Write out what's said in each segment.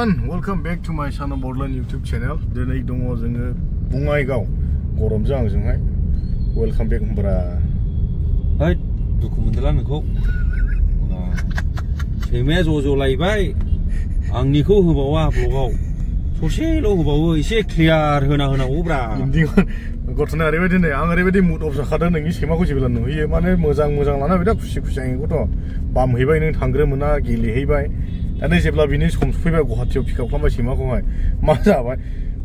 everyone, welcome back to my Son of Borderland YouTube channel. Today dong जोङो बङाइगाव गरमजों आंजोंहाय welcome back होनब्रा ओइ दुखु मोनदोला नोंखौ सैमाया ज' लायबाय आंनिखौ होबावा ब्लगाव ससेल' होबावो एसे क्लियार होना होनांगौब्रा गथ'ना ओरैबायदि नै आं ओरैबायदि मुड अफ जाखादों नोंनि सैमाखौ जेब्ला नुहैयो माने मोजां लाना बिराद खुसि आंखौथ' बामहैबाय नों थांग्रो मोना गेलेहैबाय दा नै जेब्ला बिनि सम सफैबाय गुवाहाटीयाव पिकआप खालामबाय सैमाखौहाय मा जाबाय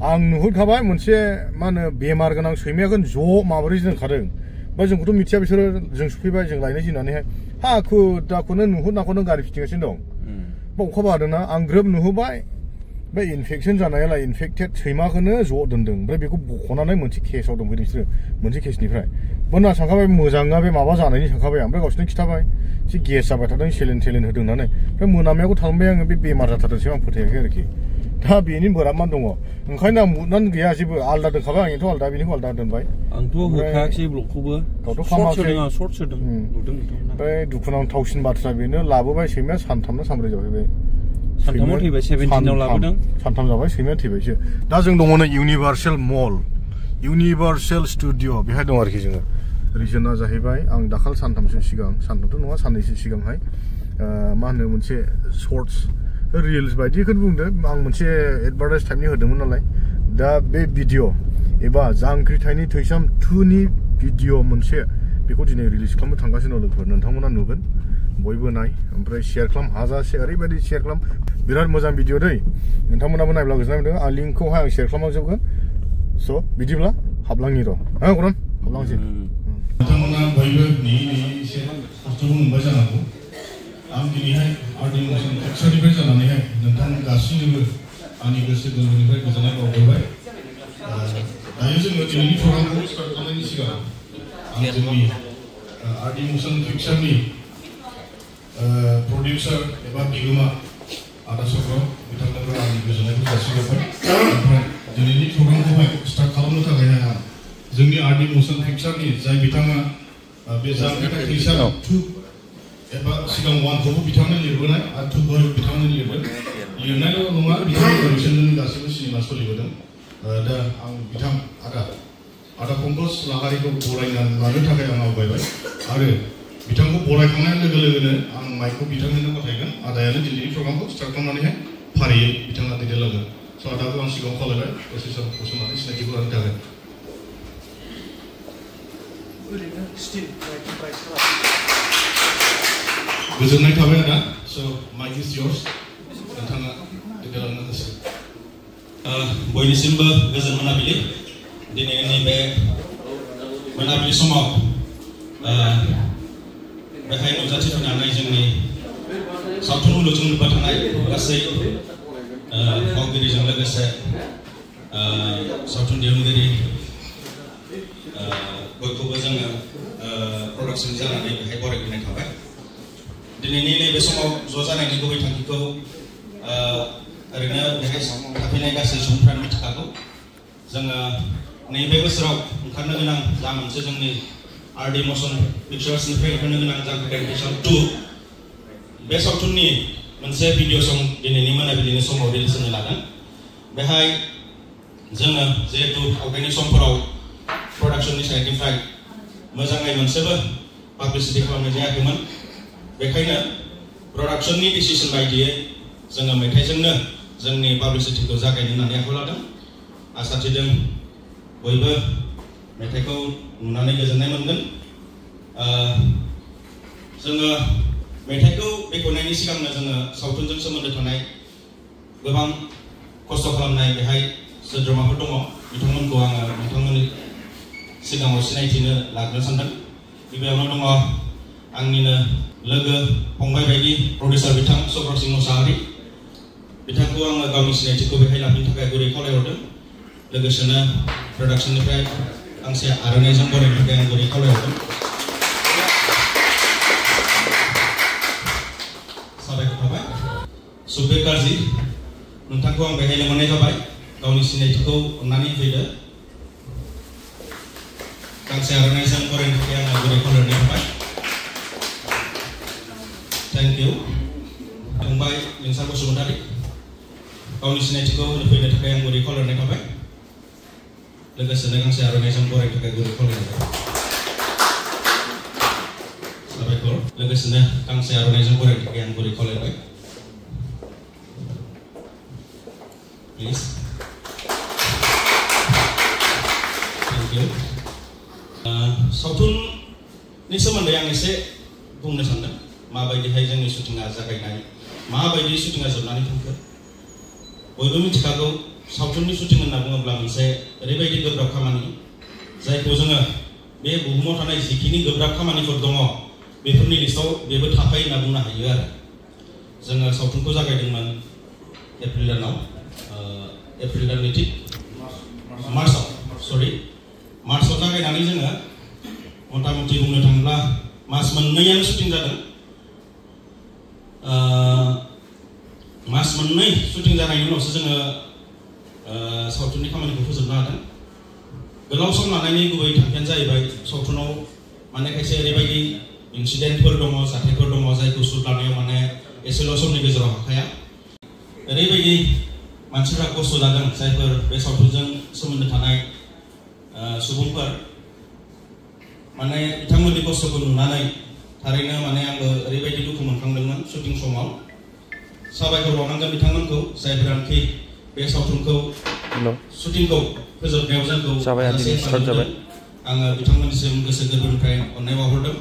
आं नुहुरखाबाय मोनसे मा होनो बेमार गोनां सैमायाखौ ज' माबोरै दोनखादों ओमफ्राय जोंखौथ' मिथिया बिसोरो जों सफैबाय जों लायनोसै होननानैहाय हाखु दाखुनो नुहुरनाखौनो गारि फिथिंगासिनो दं अखा बादोंना आं ग्रोब नुहोबाय बे इनफेक्शन जानायालाय इनफेक्टेड सैमाखौनो ज' दोनदों ओमफ्राय बेखौ बख'नानै मोनसे केसाव दोनफैदों बिसोरो मोनसे केसनिफ्राय बोना सानखाबाय मोजाङा बे माबा जानायनि सानखाबाय ओमफ्राय गावसोरनो खिथाबाय एसे गेस जाबाय थादों सेलेन होदों होननानै ओमफ्राय मोनामनायखौ थांबाय आङो बे बेमार जाथारदोंसै आं फोथायाखै आरोखि दा बेनि बोराबमान दङ ओंखायनो आं मुदनानै गैया जेबो आलदा दोनखाबाय आंथ' आलदा बेनिखौ आलदा दोनबाय आंथ' होखायाखै ब्लगखौबो गावथ' खामाखै सर्ट सोदों नुदों ओमफ्राय दुखुनांथावसिन बाथ्रा बेनो लाबोबाय सैमाया सानथाम ना सानब्रै जाहैबाय सानथामाव थैबाय 17 आव लाबोदों सानथाम जाबाय सैमाया थैबायसो दा जों दङ नै इउनिभार्सेल मल इउनिभार्सेल स्टुडिअ बेहाय दं आरोखि जोङो रिजोना जाहैबाय आं दाखाल सानथामसो सिगां सानथामथ' नङा साननैसो सिगांहाय मा होनो मोनसे शर्ट्स रिल्स बायदिखौनो बुंदों आं मोनसे एडभार्टाइज टाइपनि होदोंमोन नालाय दा बे भिडिअ एबा जांख्रिथायनि थैसाम 2 नि भिडिअ मोनसे बेखौ दिनै रिलिज खालामनो थांगासिनो दं लोगोफोर नोंथांमोना नुगोन बयबो नाय ओमफ्राय शेयार खालाम हाजासे ओरैबायदि शेयार खालाम बिराद मोजां भिडिअ दै नोंथांमोनाबो नायब्ला गोजोननाय मोनदों आं लिंकखौहाय आं शेयार खालामजोबगोन स' बिदिब्ला हाबलांनि र' हा गरम हाबलांसै नोंथांमोना बयबो नेयै एसे खस्थ'बो मोनबाय जानांगौ आं दिनैहाय आर्ट मोशन पिक्चारनिफ्राय जानानैहाय नोंथां गासैनोबो आंनि गोसो गोरबोनिफ्राय गोजोननाय बावहरबाय दायो जोङो दिनैनि प्रग्रामखौ स्टार्ट खालामनायनि सिगां आं जोंनि आर्ट मोशन पिक्चारनि प्रडिउसार एबा बिगोमा आदा चक्र बिथांमोनखौ आंनि गोजोननायखौ जासिहरबाय ओमफ्राय दिनैनि प्रग्रामखौहाय स्टार्ट खालामनो थाखायहाय आं जोंनि आर्ट मोशन पिक्चारनि जाय बिथाङा बे जांख्रिथाय थैसाम 2 एबा सिगां 1 खौबो बिथांनो लिरबोनाय आरो 2 खौ बिथांनो लिरदों लिरनायल' नङा बिथांनि प्रडिउसनजों गासैबो सिनेमा सोलिबोदों दा आं बिथां आदा पंकज लाहारिखौ बरायनानै लानो थाखाय आं आवगायबाय आरो बिथांखौ बरायखांनाय लोगोनो आं माइकखौ बिथांनो गथायगोन आदायानो दिनैनि प्रग्रामखौ स्टार्ट खालामनानैहाय फारियै बिथाङा दैदेनलांगोन स' आदाखौ आं सिगाङाव खावलायबाय दसे सम गसंनानै सिनायथिखौ लानो थाखाय गोजोननाय थाबाय आदा स' माइक इज योर्स नोंथाङा दैदेनलांनो गोसो बयनिसिमबो गोजोन मोनाबिलि दिनैनि बे मोनाबिलि समाव बेहाय नुजाथिफैनानै जोंनि सावथुन मुलुगजों नुबाय थानाय गासै फावगिरिजों लोगोसे सावथुन दिहुनगिरि बयखौबो जोङो प्रडाक्सन जानानै बेहाय बरायफैनाय थाबाय दिनैनि नैबे समाव ज' जानायनि गुबै थांखिखौ ओरैनो बेहाय थाफैनाय गासै सुबुंफ्रानो मिथिखागौ जोङो नैबे बोसोराव ओंखारनो गोनां जा मोनसे जोंनि आर्ट मोशन पिक्चार्सनिफ्राय ओंखारनो गोनां जांख्रिथाय थैसाम 2 बे सावथुननि मोनसे भिडिअ सं दिनैनि मोनाबिलिनि समाव रिलिज होनो लादों बेहाय जोङो जिहेतु आवगायनि समफोराव प्रडाक्सननि साइडनिफ्राय मोजाङै मोनसेबो पाब्लिसिटि खालामनाय जायाखैमोन बेखायनो प्रडाक्सननि डिसिसन बायदियै जोङो मेथाइजोंनो जोंनि पाब्लिसिटिखौ जागायनो होननानै आखायाव लादों आसा थिदों बयबो मेथाइखौ नुनानै गोजोननाय मोनगोन जोङो मेथाइखौ बेखेवनायनि सिगांनो जोङो सावथुनजों सोमोन्दो थानाय गोबां खस्थ' खालामनाय बेहाय सोद्रोमाफोर दङ बिथांमोनखौ आङो नोंथांमोननि सिगाङाव सिनायथिनो लाग्रोनो सानदों गिबियावनो दङ आंनिनो लोगो फंबाय बायदि प्रडिउसार बिथां चक्र सिंह मुसाहारि बिथांखौ आङो गावनि सिनायथिखौ बेहाय लाफिनो थाखाय गुरै खावलायहरदों लोगोसेनो प्रडाक्सननिफ्राय गांसे आर'नाइजों बरायनो थाखाय आं गुरै खावलायहरदों साबायखर थाबाय सुबीर गारजि नोंथांखौ आं बेहाय लिंहरनाय जाबाय गावनि सिनायथिखौ अननानै फैदो गांसे आर'नाइजों बरायनो थाखाय आं गुरै खावलायहरनाय थाबाय थैंक इउ फंबाय लिंसार बसुमतारी गावनि सिनायथिखौ होनो फैनो थाखाय आं गुरै खावलायनाय थाबाय लोगोसेनो गांसे आर'नाइजों बरायनो थाखाय गुरै खावलायनाय थाबाय साबायखर लोगोसेनो गांसे आर'नाइजों बरायनो थाखाय आं गुरै खावलायबाय प्लिज थेंक इउ सावथुननि सोमोन्दै आं एसे बुंनो सानदों माबायदिहाय जोंनि शुटिंआ जागायनाय माबायदि शुटिंआ जोबनानै थांखो बयबो मिथिखागौ सावथुननि शुटिं होनना बुङोब्ला मोनसे ओरैबायदि गोब्राब खामानि जायखौ जोङो बे बुहुमाव थानाय जिखिनि गोब्राब खामानिफोर दङ बेफोरनि लिस्टआव बेबो थाफायो होनना बुंनो हायो आरो जोङो सावथुनखौ जागायदोंमोन एप्रिल दानाव एप्रिल दाननि थिग मार्चआव जागायनानै जोङो मथा मथि बुंनो थाङोब्ला मास मोननैयानो शुटिं जादों मास मोननै शुटिं जानायनि उनावसो जोङो सावथुननि खामानिखौ फोजोबनो हादों गोलाव सम लानायनि गुबै थांखियानो जाहैबाय सावथुनाव माने खायसे ओरैबायदि इन्सिडेन्टफोर दङ जाथायफोर दङ जायखौ सुट लानायाव माने एसेल' समनि गेजेराव हाखाया ओरैबायदि मानसिफ्रा खस्थ' जादों जायफोर बे सावथुनजों सोमोन्दो थानाय सुबुंफोर माने बिथांमोननि खस्थ'खौ नुनानै थारैनो माने आंबो ओरैबायदि दुखु मोनखांदोंमोन शुटिं समाव साबायखर बावनांगोन बिथांमोनखौ जायफोरानोखि बे सावथुनखौ शुटिंखौ फोजोबनायाव जोंखौ आङो बिथांमोननिसिम गोसो गोरबोनिफ्राय अननाय बावहरदों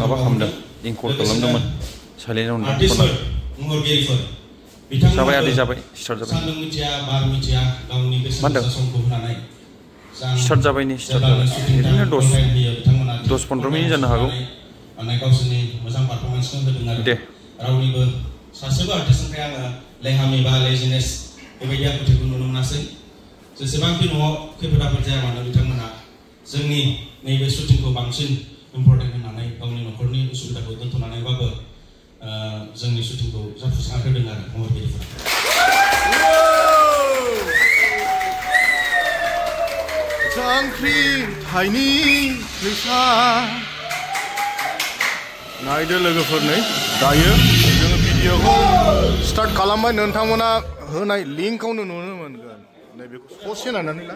माबा खालामदों इनकल खालामदोंमोन आर्टिस्टफोर महरगिरिफोर बिथांमोनखौ सान्दुं मिथिया बार मिथिया गावनि बेसेन गोसा समखौ होनानै स्टार्ट जाबाय बिदिनो 10-15 मिनिट जानो हागौ माने गावसोरनि मोजां पारफरमेन्सखौ होदों आरो दे रावनिबो सासेबो आर्टिस्टनिफ्राय आङो लेहामि बा लेजिनेस बेबायदि आखुथायखौ नुनो मोनासै जेसेबांखि न'आव खैफोद आफोद जाया मानो बिथांमोना जोंनि नैबे शुटिंखौ बांसिन इम्परटेन्ट होननानै गावनि न'खरनि उसुबिदाखौ दोनथ'नानैबाबो जोंनि शुटिंखौ जाफुंसार होदों आरो महरगिरिफोरा ओंख्रि थाइनि फैसा नायदो लोगोफोर नै दायो जोङो भिडिअखौ स्टार्ट खालामबाय नोंथांमोना होनाय लिंकआवनो नुनो मोनगोन नैबेखौ ससे नायनानै ला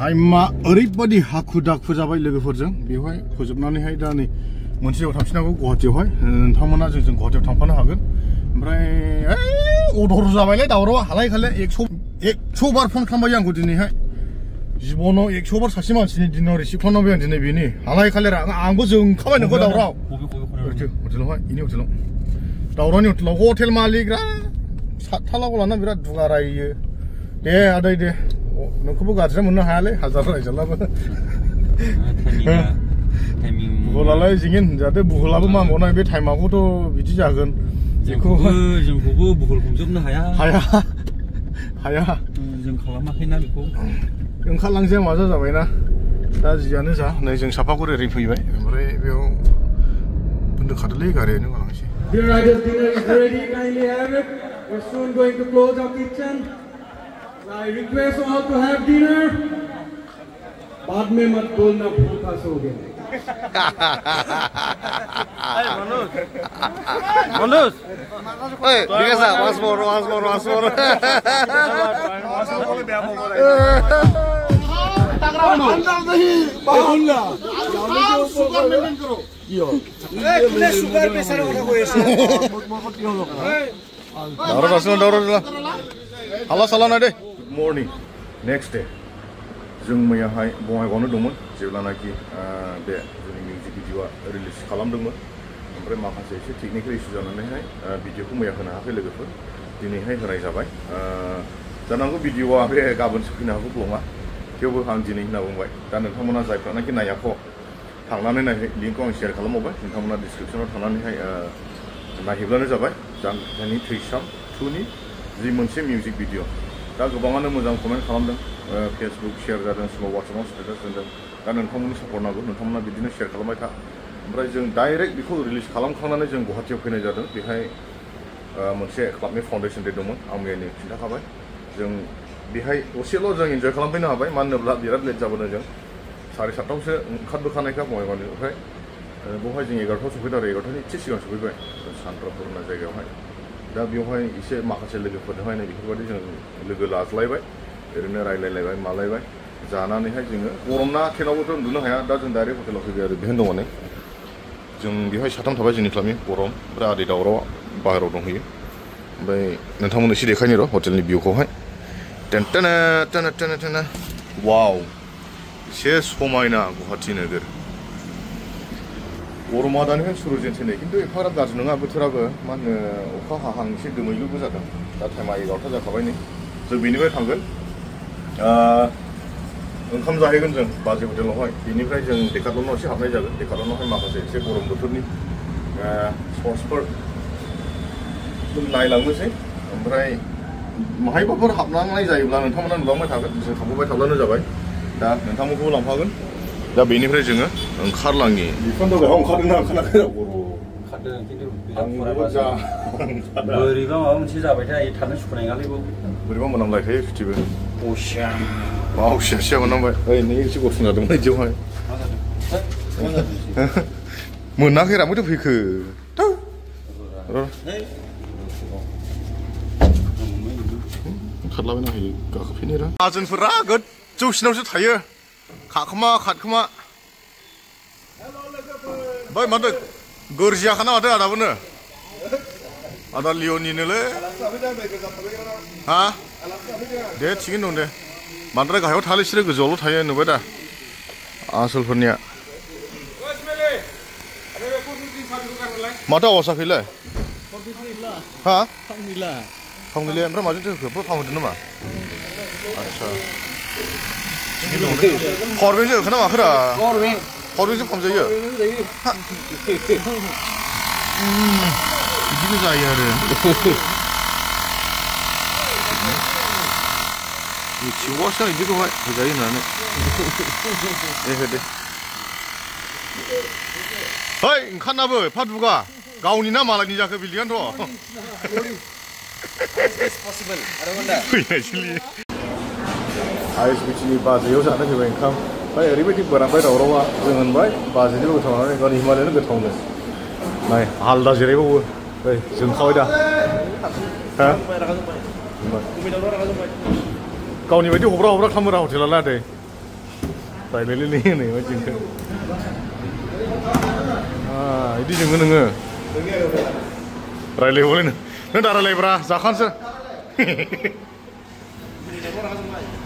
टाइमा ओरैबायदि हाखु दाखु जाबाय लोगोफोरजों बेवहाय फोजोबनानैहाय दा नै मोनसे जायगायाव थांफिननांगौ गुवाहाटीयावहाय नोंथांमोना जोंजों गुवाहाटीयाव थांफानो हागोन ओमफ्राय अधर जाबायलाय दावराव हालाय खालाय 100 बार फन खालामबाय आंखौ दिनैहाय जिबनाव 100 बार सासे मानसिनि दिनाव रिसिभ खालामबाय आं दिनै बेनि हालाय खालाय आंबो जोंखाबाय नोंखौ दावराव हटेलावहाय इनि हटेलाव दावरावनि हटेलाव हटेल मालिकरा सातथालागौ लाना बिराद दुगा रायो दे आदै दे नोंखौबो गाज्रि मोननो हायालै हाजार रायजालाबो बुहुलालाय जिङिन जाहाथे बुहुलाबो मा मावनाय बे टाइमाखौथ' बिदि जागोन जोंखौबो बुहुल हमजोबनो हाया जों खालामाखैना बेखौ ओंखारलांसै माजा जाबायना दा जियानो जा नै जों साफागुरि ओरै फैबाय ओमफ्राय बेयाव दोनखादोलै गारियानो गालांसै Dear riders, dinner is ready. Kindly have it. We're soon going to close our kitchen. I request all to have dinner. बाद में मत बोलना भूखा सोओगे. Hey Manoj. Hey, Digasa, once more. अंदर नहीं बाहुला. सुगर मेंटेन करो. तुमने सुगर प्रेशर उठा कोई ऐसे. दावराव हाला साला नायदे गुड मर्निं नेक्स्ट डे जों मैयाहाय बङाइगावआवनो दंमोन जेब्लानाखि बे जोंनि मिउजिक भिडिअआ रिलिज खालामदोंमोन ओमफ्राय माखासे एसे टेकनिकेल इसु जानानैहाय भिडिअखौ मैया होनो हायाखै लोगोफोर दिनैहाय होनाय जाबाय जानांगौ भिडिअआ बे गाबोन सफैनो हागौ ब्लगा थेवबो आं दिनै होनना बुंबाय दा नोंथांमोना जायफ्रानाखि नायाखै थांनानै नायहै लिंकखौ आं शेयार खालामबावबाय नोंथांमोना डिसक्रिपसनाव थांनानैहाय नायहैब्लानो जाबाय जांख्रिथायनि थैसाम 2नि जि मोनसे मिउजिक भिडिअ दा गोबाङानो मोजां कमेन्ट खालामदों फेसबुक शेयार जादों सोरबा वाट्सएपआव स्टेटास दोनदों दा नोंथांमोननि सापर्ट नांगौ नोंथांमोना बिदिनो शेयार खालामबाय था ओमफ्राय जों डाइरेक्ट बेखौ रिलिज खालामखांनानै जों गुवाहाटीयाव फैनाय जादों बेहाय मोनसे क्लाबनि फाउन्डेसन डे दंमोन आं मैयानो खिन्थाखाबाय जों बेहाय दसेल' जों इन्जय खालामफैनो हाबाय मानो होनोब्ला बिराद लेट जाबोदों जों 7:30 ओंखारबोखानायखा बङाइगावनि ओमफ्राय बेवहाय जों 11:00 सफैदों आरो 11:00नि एसे सिगां सफैबाय सानद्रापुर होननाय जायगायावहाय दा बेवहाय एसे माखासे लोगोफोरजोंहाय बेफोरबायदि जों लोगो लाज्लायबाय ओरैनो रायलायलायबाय मालायबाय जानानैहाय जोङो गरमना टेनावबोथ' उन्दुनो हाया दा जों डाइरेक्ट हटेलाव फैबाय आरो बेहायनो दङ नै जों बेहाय 3 थाबाय जोंनि क्लाबनि गरम ओमफ्राय आदै दावरावआ बाहेरायाव दंहैयो ओमफ्राय नोंथांमोननो एसे देखायनि र' हटेलनि भिउखौहाय टेन वाव एसे समायना गुवाहाटी नोगोर गरमा दानिफ्राय सुरु जेनसै नै खिन्थु एफाग्राब गाज्रि नङा बोथोराबो मा होनो अखा हाहां एसे दोमैलुबो जादों दा टाइमा 11:00 जाखाबाय नै जों बेनिफ्राय थांगोन ओंखाम जाहैगोन जों बाजै हटेलावहाय बेनिफ्राय जों डेकाथलनाव एसे हाबनाय जागोन डेकाथलनावहाय माखासे एसे गरम बोथोरनि स्पर्ट्सफोर नायलांनोसै ओमफ्राय माहायबाफोर हाबनांनाय जायोब्ला नोंथांमोना नुलांबाय थागोन जों थांबाय थाब्लानो जाबाय दा नोंथांमोनखौबो लांफागोन दा बेनिफ्राय जोङो ओंखारलाङि बिफांथ' गाहायाव ओंखारदोंना ओंखाराखै ओंखारदों खिन्थु बिराद बोरैबा माबा मोनसे जाबायथाय थानो सुखुनाय नङालै बोरैबा मोनामलायखायो सुथिबो असिया असिया मोनामबाय ओइ नै एसे गरम जादोंमोन बिदियावहाय मोनाखै रामैथ' फैखो ओंखारलाबायनो हायो गाखोफैनो र' माहाजोनफोरा गोजौसिनावसो थायो खाखोमा खादखोमा बै माथो गोरजियाखाना माथो आदाबोनो आदा लिअ'निनोलै हा दे थिगैनो दं दे बांद्राय गाहायाव थालै बिसोरो गोजौआवल' थायो नुबाय दा आसोलफोरनिया माथो आवाज जाखैलाय हा फांनिले ओमफ्राय माजों होखो फांहोदों नामा आदसा खरबेंजों होखोना माखोरा खरबेंजों फांजायो बिदिनो जायो आरो मिथिबावासो आं बिदिखौहाय होजायो होननानै होदे है ओंखारनाबो एफा दुगा गावनि ना मालायनि जाखो बिल्डिंआनोथ' फैनायसोलि आइएसबिटिनि बाजैयाव जानो फैबाय ओंखाम ओमफ्राय ओरैबायदि बोरांबाय दावरावा जों होनबाय बाजैनिबो गोथाव नालाय गावनि हिमालयानो गोथावनो नाय आलदा जिरायबावो ओइ जोंखाबाय दा हा गावनि बायदि हब्रा हब्रा खालामोरा हटेलालाय आदै रायलायलाय नै जोंखो बिदि जोङो नोङो रायलायबावलाय नों दा रायलायब्रा जाखानोसै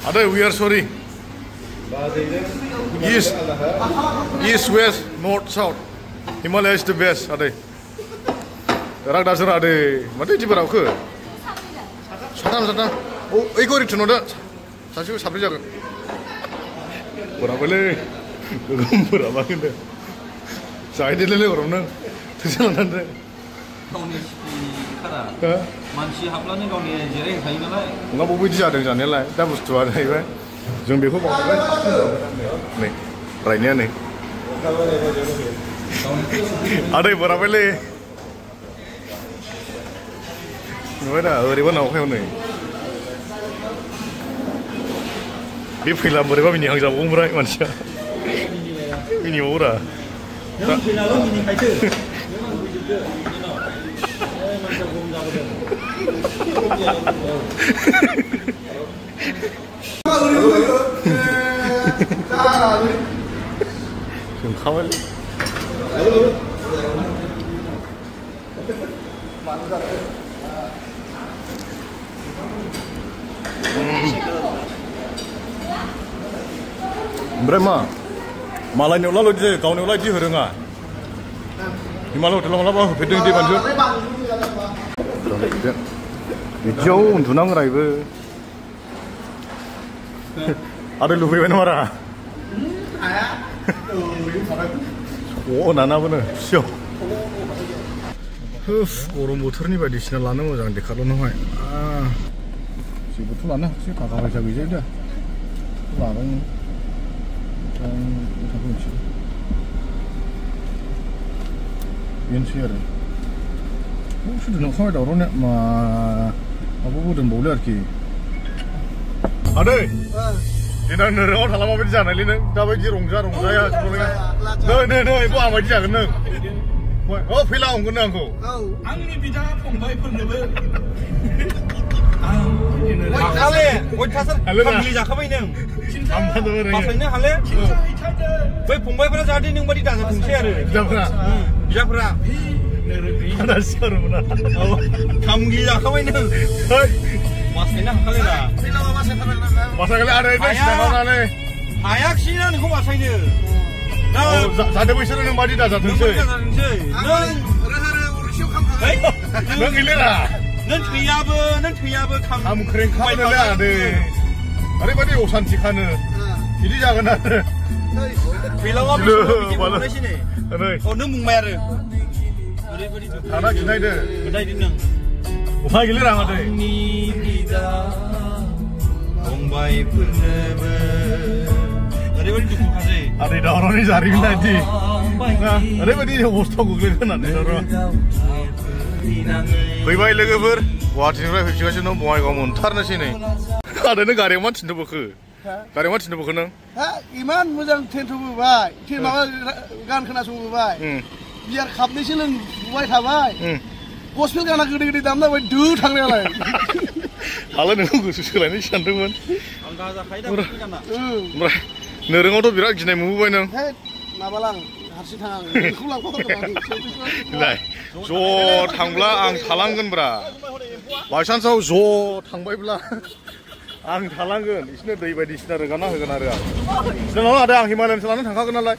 आदै वी आर सरि east west north south Himalaya is the best आदै राग दाजों आदै माथो बिदि बोरावखो साथाम ओइखौ ओरै थिनहरदो सासेखौ साब्रै जागोन बोराबायलै गोगोम बोराबाखै दे जाहैदेरलै गरम नों थैसा लानानै मानसि हाबलानो गावनि जिरायखायो नालाय नङा बबेबायदि जादों जानायालाय दा बुस्थुआ जाहैबाय जों बेखौ बावबाय नै रायनाया नै आदै बोराबायलै नुबाय दा ओरैबा नावखायाव नै बे फैला बोरैबा मिनिहां जाबावो ओमफ्राय मानसिया मिनिबावोरा जोंखाबायलै ओमफ्राय मा मालायनियावला ल'दि जायो गावनियावला बिदि होरोङा हिमालय हटेलाव मालाबा होफेरदों दे मानसिफोर बिदियाव उन्दुनांगोन आइबो आरो लुबैबाय नामारा नानाबोनो सियाव गरम बोथोरनि बायदिसिना लानो मोजां देखारल'नोहाय जेबोथ' लानो हायाखिसै थाखा फैसा गैजायो दा लागोन मिथियो बेनोसै आरो सुदु नंखाबाय दावरावनो माबाबो दोनबावलै आरोखि आदै देनां नोरोङाव थाला माबायदि जानायलै नों दाबायदि रंजाया नै आं बायदि जागोन नों फैला हमगोन नों आंखौ आंनि बिदा फंबायफोरनोबो जाखाबाय नों बासायनो हाले बै फंबायफोरा जाहाथे नों बायदि दाजाथोंसै आरो बिदाफोरा खामगि जाखाबाय नों बासायनो हाखाले दा बासायखाले आरो हायाखिसै ना नोंखौ बासायनो जाहाथे बैसोरो नों बायदि दाजाथोंसै नों गैलेरा नों थैयाबो खामख्रें खालामनोलै आदै ओरैबायदि असान्थि खानो बिदि जागोन आरो नों बुंबाय आरो थाना खिनायदो नों उफाय गैलेरा आदै फंबायफोरनोबो ओरैबायदि दुखुखासै आदै दावरावनि जारिमिन बायदि ओरैबायदि अबस्थायाव गोग्लैगोन होननानै दावराव फैबाय लोगोफोर गुवाहाटीनिफ्राय फैफिनगासिनो दं बङाइगाव मोनथारनोसै नै आदैनो गारियाव मा थिननो बोखो नों इमान मोजां टेन्टबोबाय माबा गान खोनासंबोबाय बियार खाबनैसो लोंबोबाय थाबाय गस्पेल गाना गोदै गोदै दामनाय दो थांनायालाय हालाय नोंखौ गोसो सोलायनाय सानदोंमोन ओमफ्राय नोरोङावथ' बिराद गिनाय मोनबोबाय नों माबालां हारसिं थाङा ज' थांब्ला आं थालांगोनब्रा बायसान्सआव ज' थांबायब्ला आं थालांगोन बिसोरनो दै बायदिसिना रोगाना होगोन आरो आं आदा आं हिमालयानसो लानानै थांखागोन नालाय